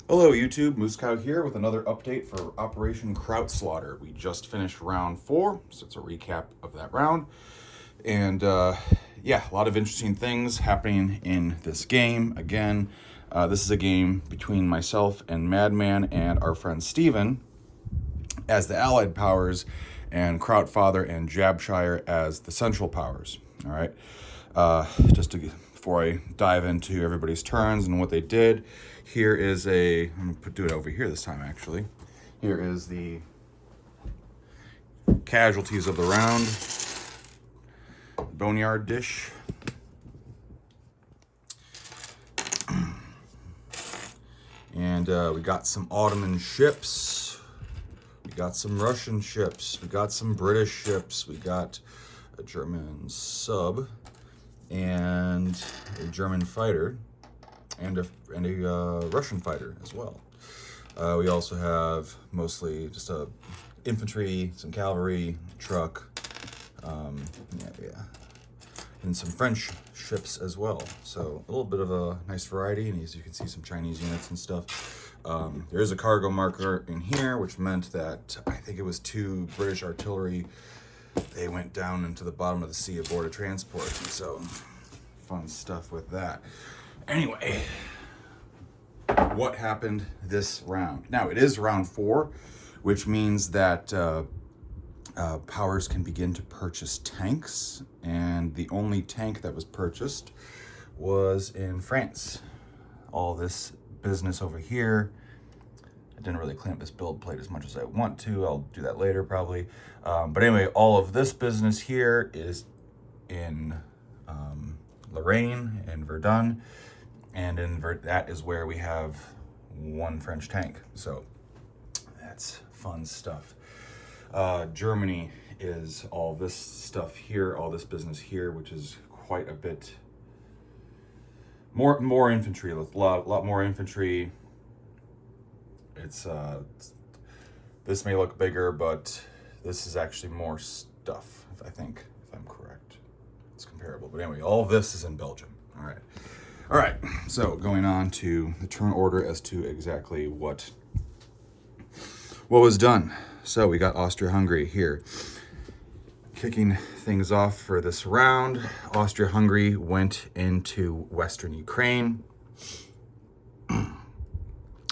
Hello YouTube, Moose Cow here with another update for Operation Krautslaughter. We just finished round 4, so it's a recap of that round. And yeah, a lot of interesting things happening in this game. Again, this is a game between myself and Madman and our friend Steven as the allied powers, and Krautfather and Jabshire as the central powers. All right, before I dive into everybody's turns and what they did, here is I'm gonna do it over here this time actually. Here is the casualties of the round. Boneyard dish. And we got some Ottoman ships. We got some Russian ships. We got some British ships. We got a German sub and a German fighter and a Russian fighter as well. We also have mostly just infantry, some cavalry, truck, and some French ships as well. So a little bit of a nice variety, and as you can see, some Chinese units and stuff. There is a cargo marker in here, which meant that I think it was 2 British artillery. They went down into the bottom of the sea aboard a transport. So fun stuff with that. Anyway, what happened this round? Now, it is round 4, which means that powers can begin to purchase tanks, and the only tank that was purchased was in France. All this business over here, I didn't really clean up this build plate as much as I want to. I'll do that later probably. But anyway, all of this business here is in Lorraine and Verdun, and that is where we have 1 French tank. So that's fun stuff. Germany is all this stuff here, all this business here, which is quite a bit more infantry, a lot more infantry. It's this may look bigger, but this is actually more stuff, I think, if I'm correct. It's comparable. But anyway, all of this is in Belgium. All right, so going on to the turn order as to exactly what was done. So we got Austria-Hungary here. Kicking things off for this round, Austria-Hungary went into Western Ukraine.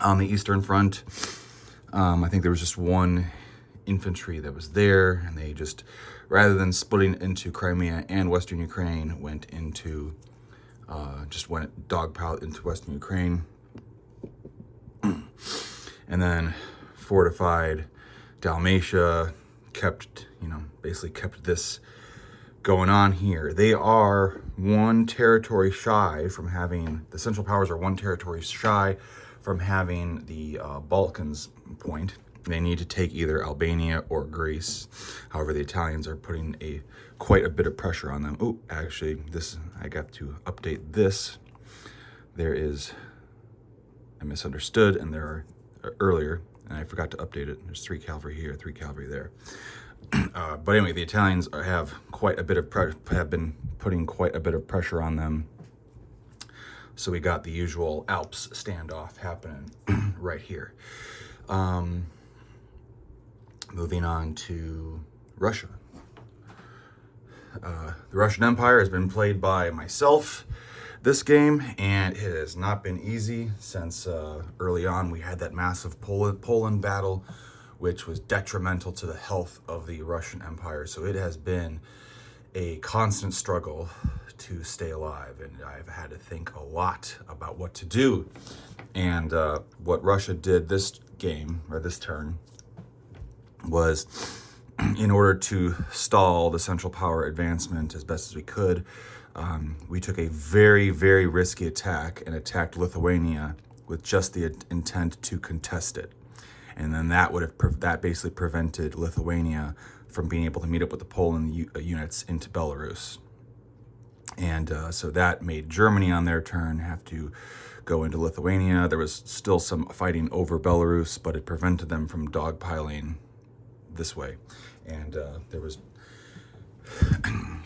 On the Eastern Front, I think there was just 1 infantry that was there, and they just, rather than splitting into Crimea and Western Ukraine, went dogpiled into Western Ukraine, and then fortified Dalmatia, basically kept this going on here. They are 1 territory shy from having, the Central Powers are 1 territory shy from having the Balkans point. They need to take either Albania or Greece. However, the Italians are putting quite a bit of pressure on them. Oh, actually, I got to update this. I misunderstood, and there are earlier, and I forgot to update it. There's 3 cavalry here, 3 cavalry there. But anyway, the Italians have been putting quite a bit of pressure on them. So we got the usual Alps standoff happening right here. Moving on to Russia. The Russian Empire has been played by myself this game, and it has not been easy since early on we had that massive Poland battle, which was detrimental to the health of the Russian Empire. So it has been a constant struggle to stay alive, and I've had to think a lot about what to do. And what Russia did this game, or this turn, was in order to stall the Central Power advancement as best as we could, we took a very, very risky attack and attacked Lithuania with just the intent to contest it. And then that basically prevented Lithuania from being able to meet up with the Poland units into Belarus. And so that made Germany on their turn have to go into Lithuania. There was still some fighting over Belarus, but it prevented them from dogpiling this way. And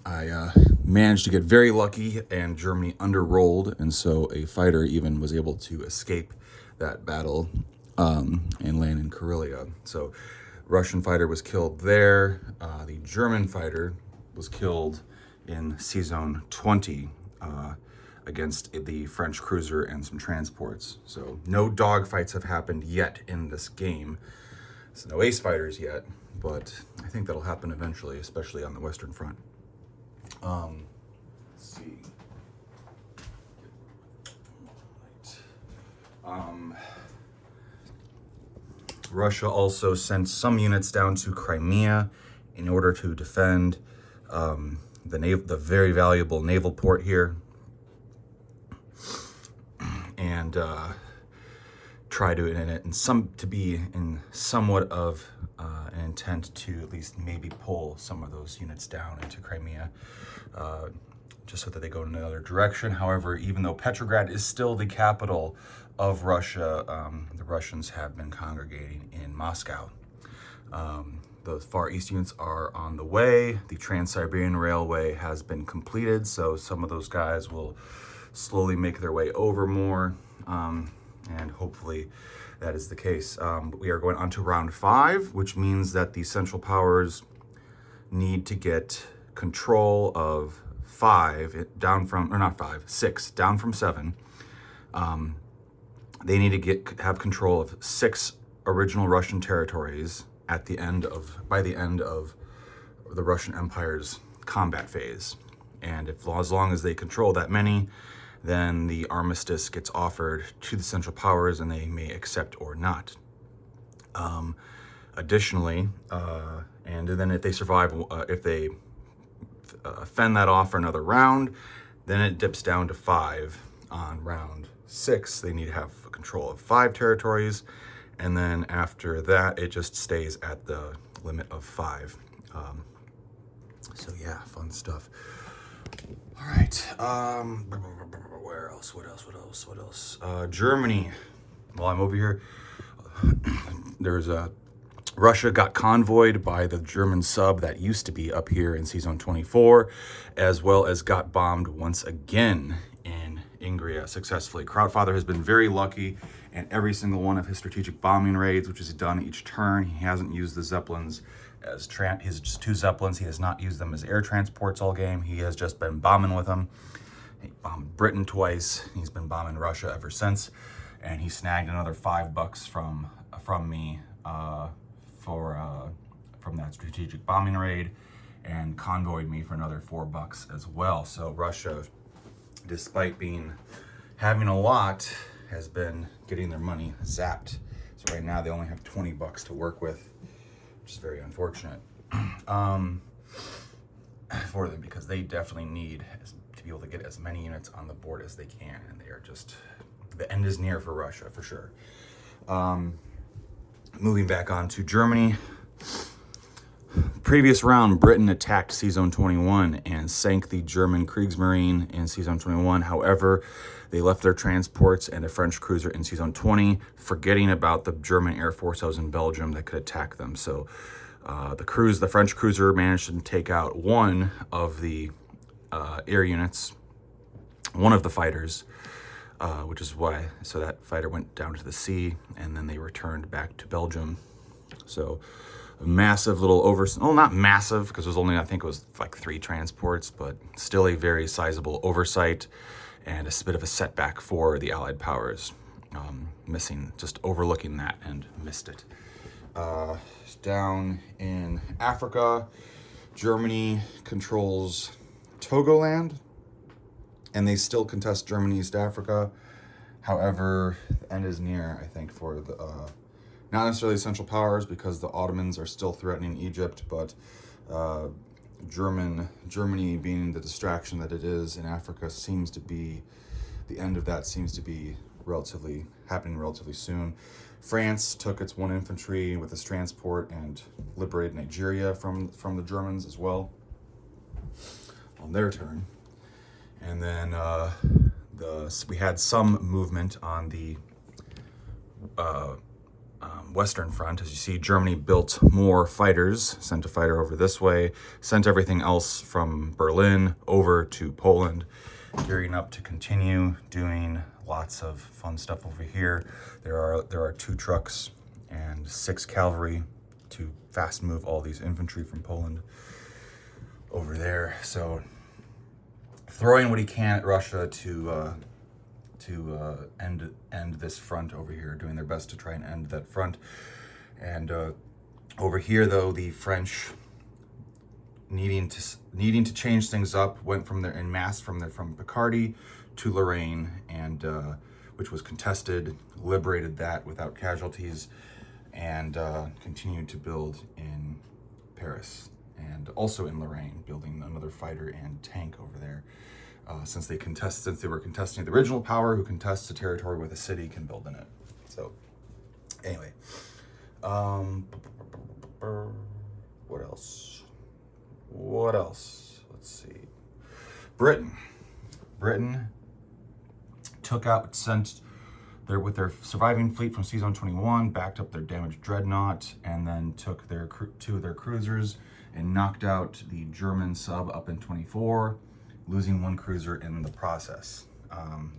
I managed to get very lucky, and Germany underrolled, and so a fighter even was able to escape that battle and land in Karelia. So Russian fighter was killed there. The German fighter was killed in Season 20 against the French cruiser and some transports. So no dogfights have happened yet in this game. So no ace fighters yet, but I think that'll happen eventually, especially on the Western Front. Let's see. Russia also sent some units down to Crimea in order to defend the very valuable naval port here, and try to be in somewhat of an intent to at least maybe pull some of those units down into Crimea, just so that they go in another direction. However, even though Petrograd is still the capital of Russia, the Russians have been congregating in Moscow. The Far East units are on the way. The Trans-Siberian Railway has been completed, so some of those guys will slowly make their way over more, and hopefully that is the case. We are going on to round 5, which means that the Central Powers need to get control of 6 down from 7. They need to have control of 6 original Russian territories by the end of the Russian Empire's combat phase. And as long as they control that many, then the armistice gets offered to the Central Powers and they may accept or not. Additionally, and then if they survive, if they fend that off for another round, then it dips down to 5 on round 6. They need to have control of 5 territories, and then after that it just stays at the limit of 5. So yeah, fun stuff. All right, what else? Germany. While I'm over here, Russia got convoyed by the German sub that used to be up here in Season 24, as well as got bombed once again in Ingria successfully. Krautslaughter has been very lucky in every single one of his strategic bombing raids, which he's done each turn. He hasn't used the Zeppelins as his 2 Zeppelins. He has not used them as air transports all game. He has just been bombing with them. He bombed Britain twice. He's been bombing Russia ever since, and he snagged another $5 from me from that strategic bombing raid, and convoyed me for another $4 as well. So Russia, despite having a lot, has been getting their money zapped. So right now they only have $20 to work with, which is very unfortunate for them, because they definitely need to be able to get as many units on the board as they can, and they are just, the end is near for Russia for sure. Moving back on to Germany. Previous round, Britain attacked Season 21 and sank the German Kriegsmarine in Season 21. However, they left their transports and a French cruiser in Season 20, forgetting about the German Air Force that was in Belgium that could attack them. So the French cruiser managed to take out one of the air units, one of the fighters, which is why, so that fighter went down to the sea, and then they returned back to Belgium. So a massive little not massive, because it was only, I think it was like 3 transports, but still a very sizable oversight and a bit of a setback for the Allied powers. Just overlooking that and missed it. Down in Africa, Germany controls Togoland, and they still contest Germany East Africa. However, the end is near, I think, for the not necessarily Central Powers, because the Ottomans are still threatening Egypt, but Germany being the distraction that it is in Africa, seems to be, the end of that seems to be happening relatively soon. France took its 1 infantry with its transport and liberated Nigeria from the Germans as well on their turn. And then we had some movement on the Western Front. As you see, Germany built more fighters, sent a fighter over this way, sent everything else from Berlin over to Poland, gearing up to continue doing lots of fun stuff over here. There are 2 trucks and 6 cavalry to fast move all these infantry from Poland over there. So throwing what he can at Russia to end this front over here, doing their best to try and end that front. And over here, though, the French needing to change things up went from there en masse from Picardy to Lorraine, and which was contested, liberated that without casualties, and continued to build in Paris and also in Lorraine, building another fighter and tank over there. Since they were contesting the original power, who contests a territory with a city can build in it. So anyway, what else? Let's see. Britain sent with their surviving fleet from Sea Zone 21, backed up their damaged dreadnought, and then took 2 of their cruisers and knocked out the German sub up in 24, losing 1 cruiser in the process.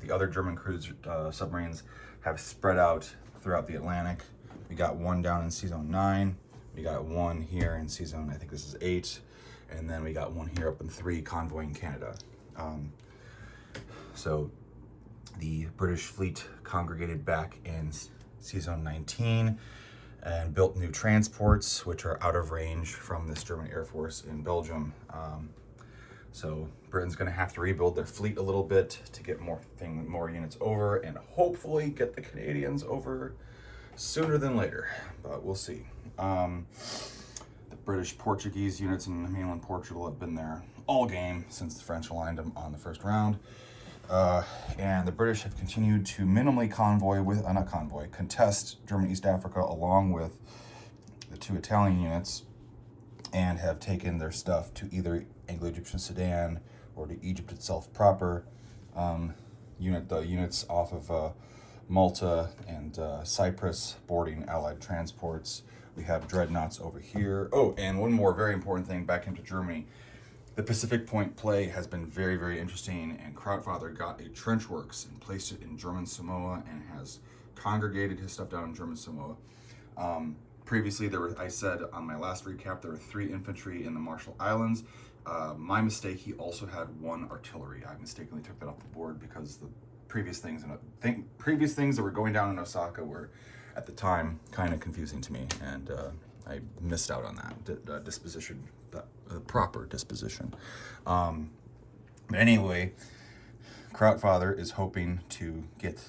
The other German submarines have spread out throughout the Atlantic. We got 1 down in Sea Zone 9. We got 1 here in Sea Zone, I think this is 8. And then we got 1 here up in 3, convoying Canada. So the British fleet congregated back in Sea Zone 19 and built new transports, which are out of range from this German Air Force in Belgium. So Britain's going to have to rebuild their fleet a little bit to get more units over, and hopefully get the Canadians over sooner than later, but we'll see. The British-Portuguese units in mainland Portugal have been there all game since the French aligned them on the first round. And the British have continued to minimally contest German East Africa along with the 2 Italian units, and have taken their stuff to either Anglo-Egyptian Sudan or to Egypt itself proper. The units off of Malta and Cyprus boarding Allied transports. We have dreadnoughts over here. Oh, and one more very important thing back into Germany. The Pacific Point play has been very, very interesting, and Krautslaughter got a trench works and placed it in German Samoa and has congregated his stuff down in German Samoa. Previously, I said on my last recap, there were 3 infantry in the Marshall Islands. My mistake, he also had 1 artillery. I mistakenly took that off the board because the previous things that were going down in Osaka were, at the time, kind of confusing to me, and I missed out on that disposition, the proper disposition. But anyway, Krautfather is hoping to get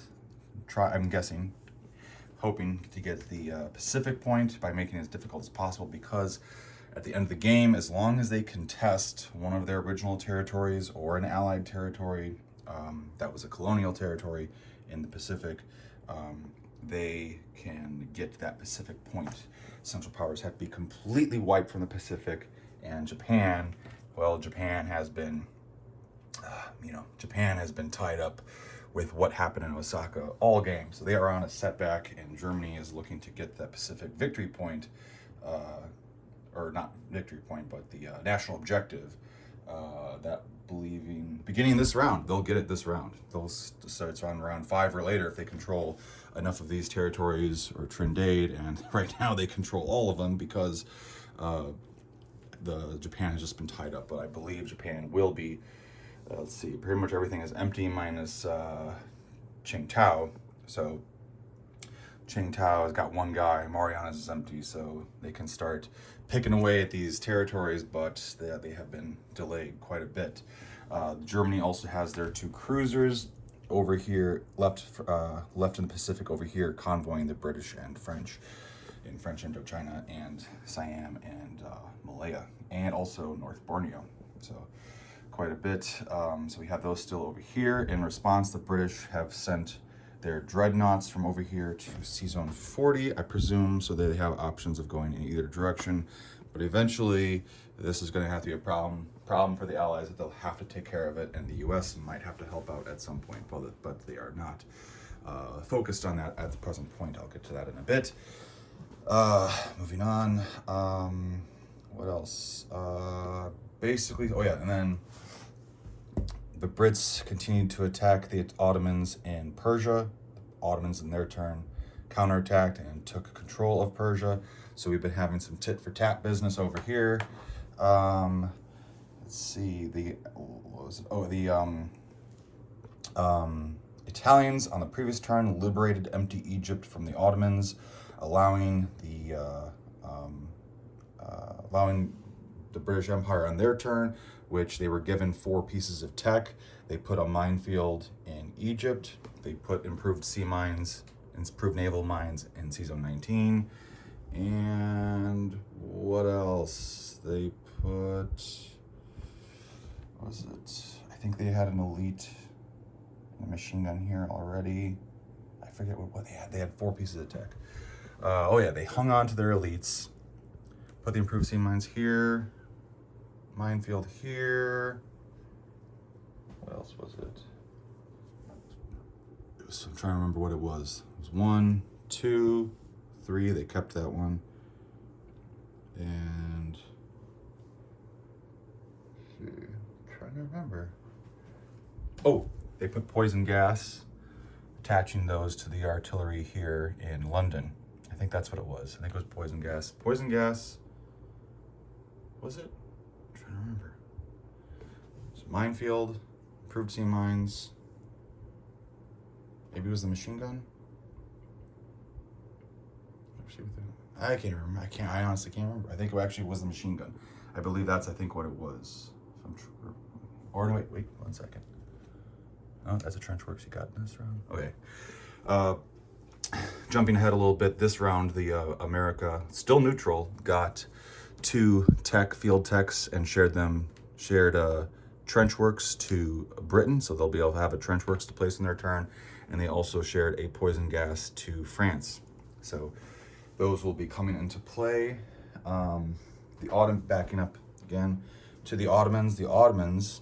the Pacific Point by making it as difficult as possible, because at the end of the game, as long as they contest one of their original territories or an allied territory that was a colonial territory in the Pacific, they can get that Pacific Point. Central powers have to be completely wiped from the Pacific, and Japan has been tied up with what happened in Osaka all game. So they are on a setback, and Germany is looking to get that Pacific victory point, or not victory point, but the national objective, beginning this round. They'll get it this round. They'll start on round 5 or later if they control enough of these territories or Trinidad, and right now they control all of them because Japan has just been tied up. But I believe Japan will be, let's see, pretty much everything is empty minus Qingdao. So Qingdao has got 1 guy, Marianas is empty, so they can start picking away at these territories, but they have been delayed quite a bit. Germany also has their 2 cruisers over here, left in the Pacific over here, convoying the British and French in French Indochina and Siam and Malaya, and also North Borneo. So quite a bit. So we have those still over here. In response, the British have sent their dreadnoughts from over here to Sea Zone 40, I presume, so they have options of going in either direction. But eventually, this is going to have to be a problem for the Allies, that they'll have to take care of it, and the U.S. might have to help out at some point, but they are not focused on that at the present point. I'll get to that in a bit. Moving on. What else? Basically, and then The Brits continued to attack the Ottomans in Persia. The Ottomans, in their turn, counterattacked and took control of Persia. So we've been having some tit for tat business over here. Let's see, Italians on the previous turn liberated empty Egypt from the Ottomans, allowing the British Empire on their turn, which they were given 4 pieces of tech. They put a minefield in Egypt. They put improved sea mines, improved naval mines in Sea Zone 19. And what else? They put, what was it? I think they had an elite machine gun here already. I forget what they had. They had 4 pieces of tech. Oh yeah, they hung on to their elites. Put the improved sea mines here. Minefield here. What else was it? I'm trying to remember what it was. It was 1, 2, 3. They kept that one. And I'm trying to remember. Oh, they put poison gas, attaching those to the artillery here in London. I think that's what it was. I think it was poison gas. Poison gas. Was it? I'm trying to remember. So minefield, improved sea mines. Maybe it was the machine gun. I can't remember. I honestly can't remember. I think it actually was the machine gun. I believe that's, I think, what it was. If I'm true. Or no, wait, 1 second. Oh, that's a trench works you got in this round. Okay. Jumping ahead a little bit, this round, the America, still neutral, got 2 field techs and shared trench works to Britain, so they'll be able to have a trench works to place in their turn, and they also shared a poison gas to France. Those will be coming into play. Backing up again to the Ottomans. The Ottomans,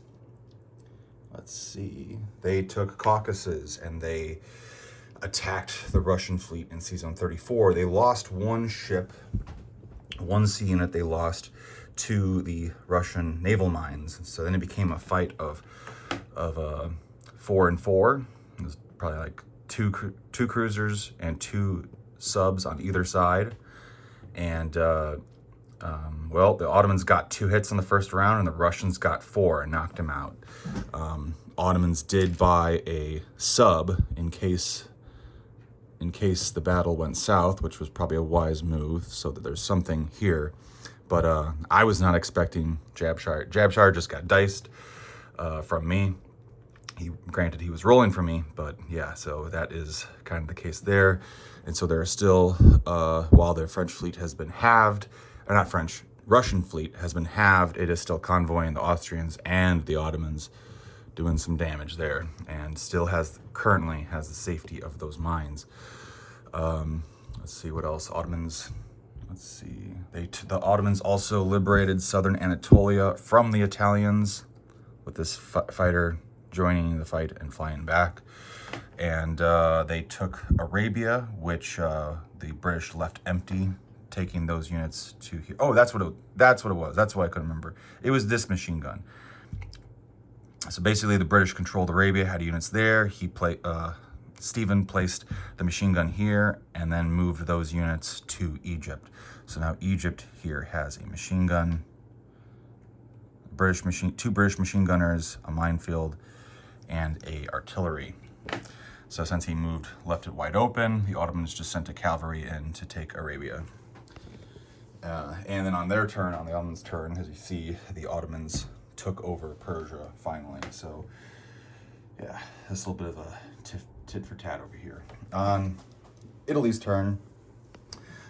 let's see, they took Caucasus and they attacked the Russian fleet in Sea Zone 34. They lost 1 ship, 1 sea unit they lost to the Russian naval mines. So then it became a fight of 4 and 4. It was probably like two cruisers and 2 subs on either side. And well, the Ottomans got 2 hits in the first round and the Russians got 4 and knocked them out. Ottomans did buy a sub in case the battle went south, which was probably a wise move, so that there's something here. But I was not expecting Jabshire. Jabshire just got diced from me. Granted, he was rolling for me, but yeah, so that is kind of the case there. And so there are still, while the French fleet has been halved, or not French, Russian fleet has been halved, it is still convoying the Austrians and the Ottomans, doing some damage there, and still currently has the safety of those mines. Let's see what else. Ottomans. Let's see. The Ottomans also liberated southern Anatolia from the Italians, with this fighter joining the fight and flying back. And they took Arabia, which the British left empty, taking those units to here. Oh, that's what it was. That's why I couldn't remember. It was this machine gun. So basically, the British controlled Arabia, had units there. Stephen placed the machine gun here and then moved those units to Egypt. So now Egypt here has a machine gun, 2 British machine gunners, a minefield, and a artillery. So since he left it wide open, the Ottomans just sent a cavalry in to take Arabia. And then on the Ottomans' turn, as you see, the Ottomans took over Persia finally. So yeah, this little bit of a tit for tat over here. On Italy's turn,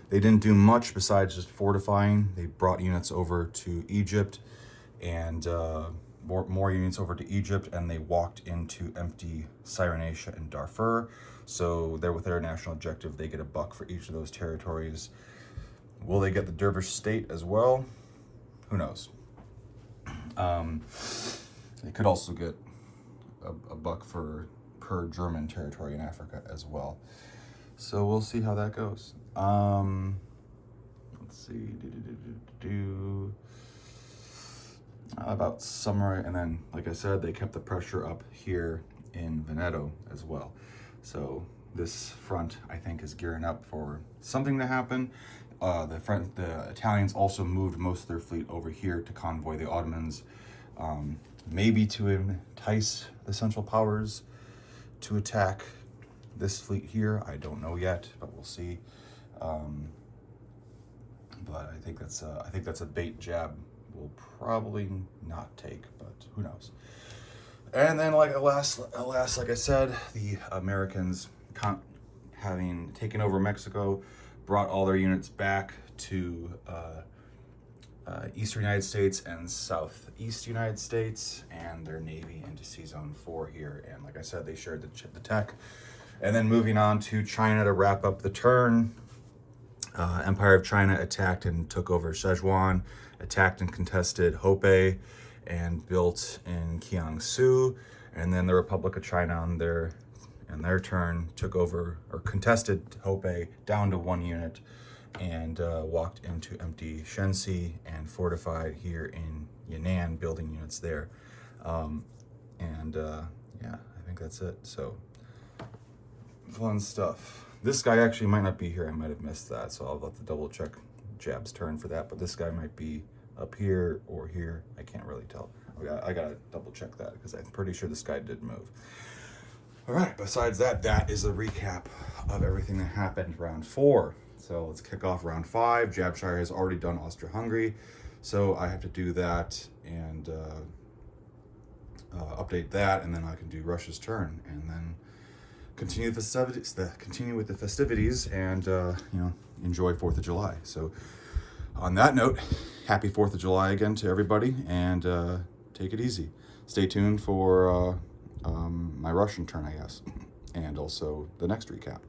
they didn't do much besides just fortifying. They brought units over to Egypt and more units over to Egypt, and they walked into empty Cyrenaica and Darfur. So they're with their national objective. They get $1 for each of those territories. Will they get the Dervish state as well? Who knows? They could also get $1 per German territory in Africa as well. So we'll see how that goes. Let's see. about summer, and then, like I said, they kept the pressure up here in Veneto as well. So this front, I think, is gearing up for something to happen. The Italians also moved most of their fleet over here to convoy the Ottomans, maybe to entice the Central Powers to attack this fleet here. I don't know yet, but we'll see. But I think that's a bait Jab will probably not take, but who knows. And then, like alas, like I said, the Americans, having taken over Mexico, brought all their units back to eastern United States and southeast United States, and their Navy into Sea Zone 4 here. And like I said, they shared the tech. And then moving on to China to wrap up the turn. Empire of China attacked and took over Szechuan, attacked and contested Hopei, and built in Jiangsu. And then the Republic of China on their turn took over or contested Hopei down to 1 unit, and walked into empty Shenxi and fortified here in Yan'an, building units there. Yeah, I think that's it. So fun stuff. This guy actually might not be here. I might have missed that, so I'll have to double check Jab's turn for that. But this guy might be up here or here. I can't really tell. I gotta double check that because I'm pretty sure this guy did move. All right, besides that, that is a recap of everything that happened round 4. So let's kick off round 5. Jabshire has already done Austria-Hungary, so I have to do that and update that, and then I can do Russia's turn, and then continue with the festivities, and enjoy 4th of July. So on that note, happy 4th of July again to everybody, and take it easy. Stay tuned for my Russian turn, I guess, and also the next recap.